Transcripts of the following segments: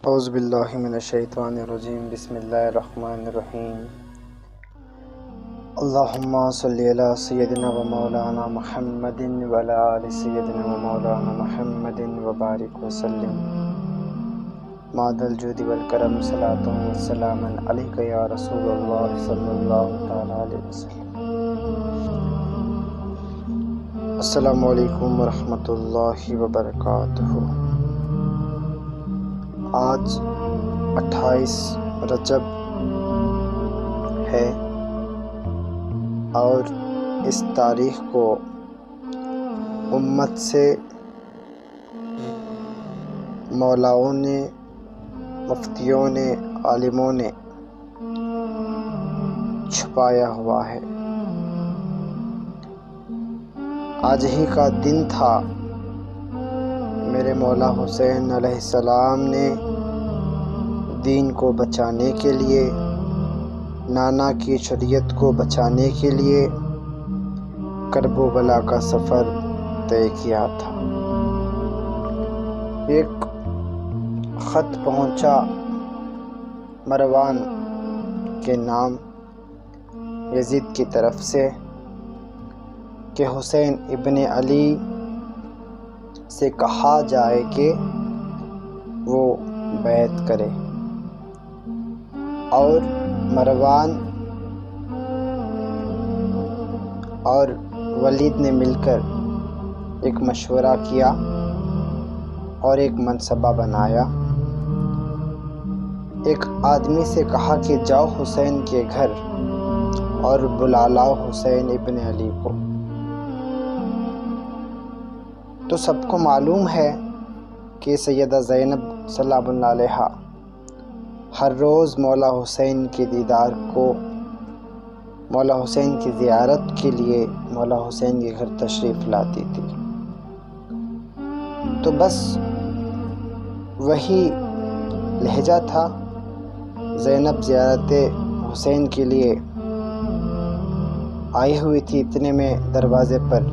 اعوذ باللہ من الشیطان الرجیم بسم اللہ الرحمن الرحیم اللہم صلی علی سیدنا و مولانا محمد وعلی آل سیدنا و مولانا محمد وبارک وسلم ماد الجود والکرم صلاۃ والسلام علیک یا رسول اللہ صلی اللہ تعالی علیہ وسلم۔ السلام علیکم ورحمۃ اللہ وبرکاتہ۔ آج 28 رجب ہے اور اس تاریخ کو امت سے مولاؤں نے، مفتیوں نے، عالموں نے چھپایا ہوا ہے۔ آج ہی کا دن تھا، میرے مولا حسین علیہ السلام نے دین کو بچانے کے لیے، نانا کی شریعت کو بچانے کے لیے کرب و بلا کا سفر طے کیا تھا۔ ایک خط پہنچا مروان کے نام یزید کی طرف سے کہ حسین ابن علی سے کہا جائے کہ وہ بیعت کرے، اور مروان اور ولید نے مل کر ایک مشورہ کیا اور ایک منصوبہ بنایا۔ ایک آدمی سے کہا کہ جاؤ حسین کے گھر اور بلا لاؤ حسین ابن علی کو۔ تو سب کو معلوم ہے کہ سیدہ زینب سلام اللہ علیہا ہر روز مولا حسین کے دیدار کو، مولا حسین کی زیارت کے لیے مولا حسین کے گھر تشریف لاتی تھی۔ تو بس وہی لہجہ تھا۔ زینب زیارت حسین کے لیے آئی ہوئی تھی، اتنے میں دروازے پر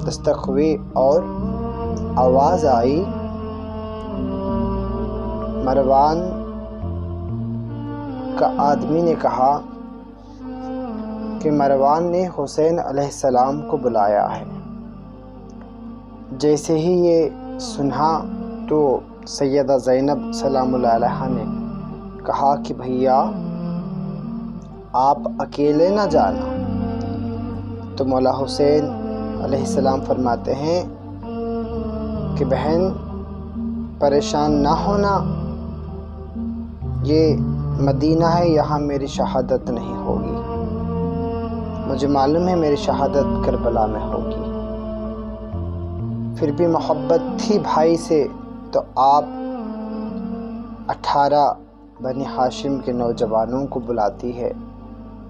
دستک ہوئی اور آواز آئی۔ مروان کا آدمی نے کہا کہ مروان نے حسین علیہ السلام کو بلایا ہے۔ جیسے ہی یہ سنا تو سیدہ زینب سلام اللہ علیہا نے کہا کہ بھیا آپ اکیلے نہ جانا۔ تو مولا حسین علیہ السلام فرماتے ہیں کہ بہن پریشان نہ ہونا، یہ مدینہ ہے، یہاں میری شہادت نہیں ہوگی، مجھے معلوم ہے میری شہادت کربلا میں ہوگی۔ پھر بھی محبت تھی بھائی سے، تو آپ 18 بنی ہاشم کے نوجوانوں کو بلاتی ہے،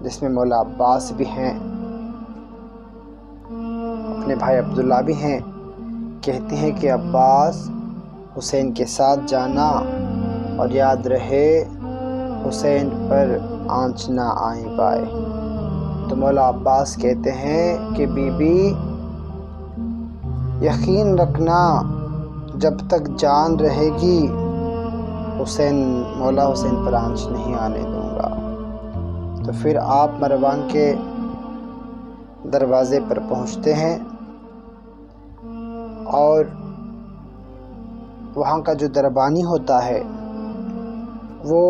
جس میں مولا عباس بھی ہیں، اپنے بھائی عبداللہ بھی ہیں۔ کہتے ہیں کہ عباس حسین کے ساتھ جانا اور یاد رہے حسین پر آنچ نہ آئیں پائے۔ تو مولا عباس کہتے ہیں کہ بی بی یقین رکھنا، جب تک جان رہے گی مولا حسین پر آنچ نہیں آنے دوں گا۔ تو پھر آپ مروان کے دروازے پر پہنچتے ہیں اور وہاں کا جو دربانی ہوتا ہے وہ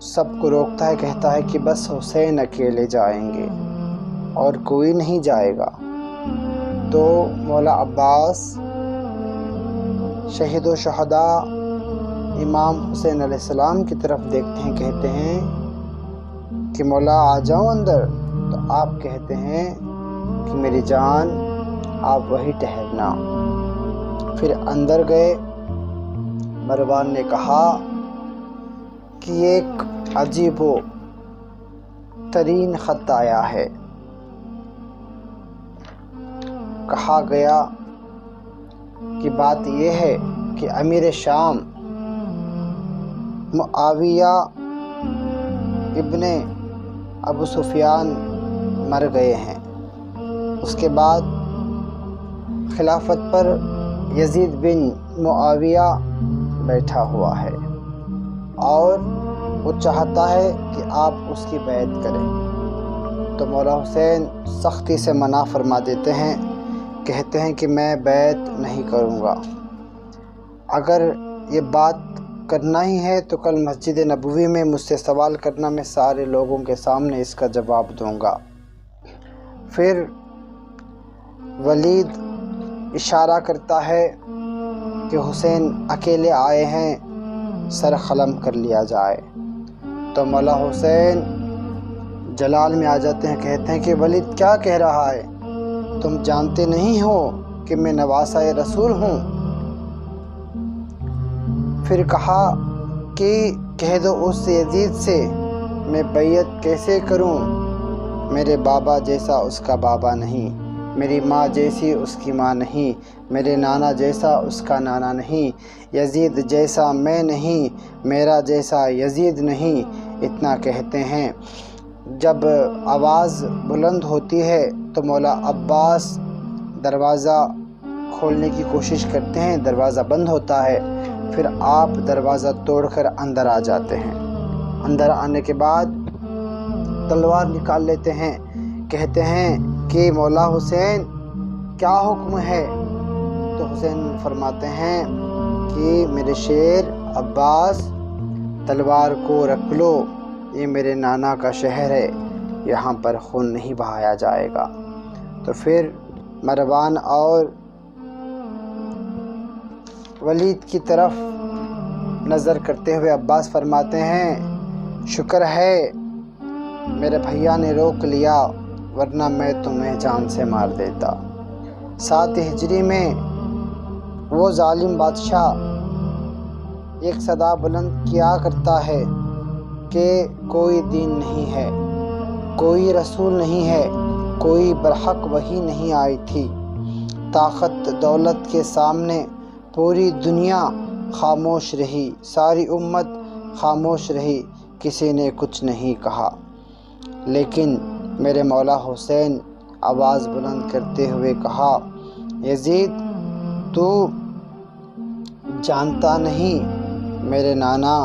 سب کو روکتا ہے، کہتا ہے کہ بس حسین اکیلے جائیں گے اور کوئی نہیں جائے گا۔ تو مولا عباس شہید و شہداء امام حسین علیہ السلام کی طرف دیکھتے ہیں، کہتے ہیں کہ مولا آ جاؤ اندر۔ تو آپ کہتے ہیں کہ میری جان آپ وہی ٹھہرنا۔ پھر اندر گئے۔ مروان نے کہا کہ ایک عجیب و ترین خط آیا ہے۔ کہا گیا کہ بات یہ ہے کہ امیر شام معاویہ ابن ابو سفیان مر گئے ہیں، اس کے بعد خلافت پر یزید بن معاویہ بیٹھا ہوا ہے۔ اور وہ چاہتا ہے کہ آپ اس کی بیعت کریں۔ تو مولا حسین سختی سے منع فرما دیتے ہیں، کہتے ہیں کہ میں بیعت نہیں کروں گا۔ اگر یہ بات کرنا ہی ہے تو کل مسجد نبوی میں مجھ سے سوال کرنا، میں سارے لوگوں کے سامنے اس کا جواب دوں گا۔ پھر ولید اشارہ کرتا ہے کہ حسین اکیلے آئے ہیں، سر قلم کر لیا جائے۔ تو مولا حسین جلال میں آ جاتے ہیں، کہتے ہیں کہ ولید کیا کہہ رہا ہے؟ تم جانتے نہیں ہو کہ میں نواسہ رسول ہوں؟ پھر کہا کہ کہہ دو اس یزید سے میں بیعت کیسے کروں؟ میرے بابا جیسا اس کا بابا نہیں، میری ماں جیسی اس کی ماں نہیں، میرے نانا جیسا اس کا نانا نہیں، یزید جیسا میں نہیں، میرا جیسا یزید نہیں۔ اتنا کہتے ہیں۔ جب آواز بلند ہوتی ہے تو مولا عباس دروازہ کھولنے کی کوشش کرتے ہیں، دروازہ بند ہوتا ہے۔ پھر آپ دروازہ توڑ کر اندر آ جاتے ہیں۔ اندر آنے کے بعد تلوار نکال لیتے ہیں، کہتے ہیں کہ مولا حسین کیا حکم ہے؟ تو حسین فرماتے ہیں کہ میرے شیر عباس تلوار کو رکھ لو، یہ میرے نانا کا شہر ہے، یہاں پر خون نہیں بہایا جائے گا۔ تو پھر مروان اور ولید کی طرف نظر کرتے ہوئے عباس فرماتے ہیں شکر ہے میرے بھیا نے روک لیا، ورنہ میں تمہیں جان سے مار دیتا۔ 7 ہجری میں وہ ظالم بادشاہ ایک صدا بلند کیا کرتا ہے کہ کوئی دین نہیں ہے، کوئی رسول نہیں ہے، کوئی برحق وحی نہیں آئی تھی۔ طاقت دولت کے سامنے پوری دنیا خاموش رہی، ساری امت خاموش رہی، کسی نے کچھ نہیں کہا۔ لیکن میرے مولا حسین آواز بلند کرتے ہوئے کہا یزید تو جانتا نہیں میرے نانا،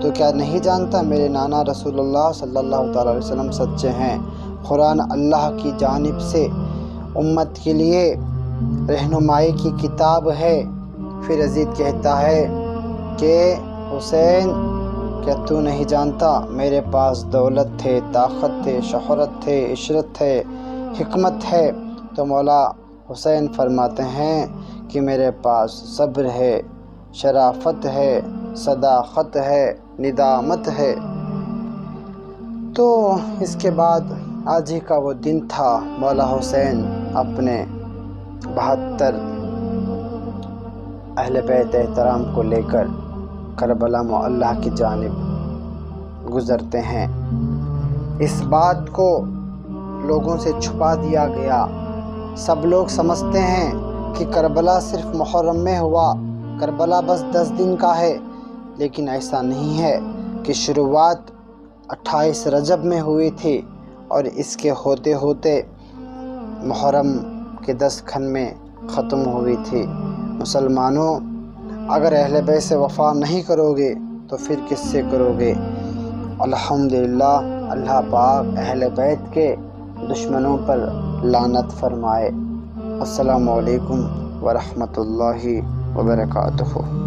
تو کیا نہیں جانتا میرے نانا رسول اللہ صلی اللہ تعالیٰ علیہ وسلم سچے ہیں، قرآن اللہ کی جانب سے امت کے لیے رہنمائی کی کتاب ہے۔ پھر یزید کہتا ہے کہ حسین کیا تو نہیں جانتا میرے پاس دولت ہے، طاقت ہے، شہرت ہے، عشرت ہے، حکمت ہے؟ تو مولا حسین فرماتے ہیں کہ میرے پاس صبر ہے، شرافت ہے، صداقت ہے، ندامت ہے۔ تو اس کے بعد آج ہی کا وہ دن تھا، مولا حسین اپنے 72 اہل بیت احترام کو لے کر کربلا معلیٰ کی جانب گزرتے ہیں۔ اس بات کو لوگوں سے چھپا دیا گیا، سب لوگ سمجھتے ہیں کہ کربلا صرف محرم میں ہوا، کربلا بس 10 دن کا ہے، لیکن ایسا نہیں ہے کہ شروعات 28 رجب میں ہوئی تھی اور اس کے ہوتے ہوتے محرم کے 10 کھن میں ختم ہوئی تھی۔ مسلمانوں، اگر اہل بیت سے وفا نہیں کرو گے تو پھر کس سے کرو گے؟ الحمدللہ اللہ پاک اہل بیت کے دشمنوں پر لعنت فرمائے۔ السلام علیکم ورحمۃ اللہ وبرکاتہ۔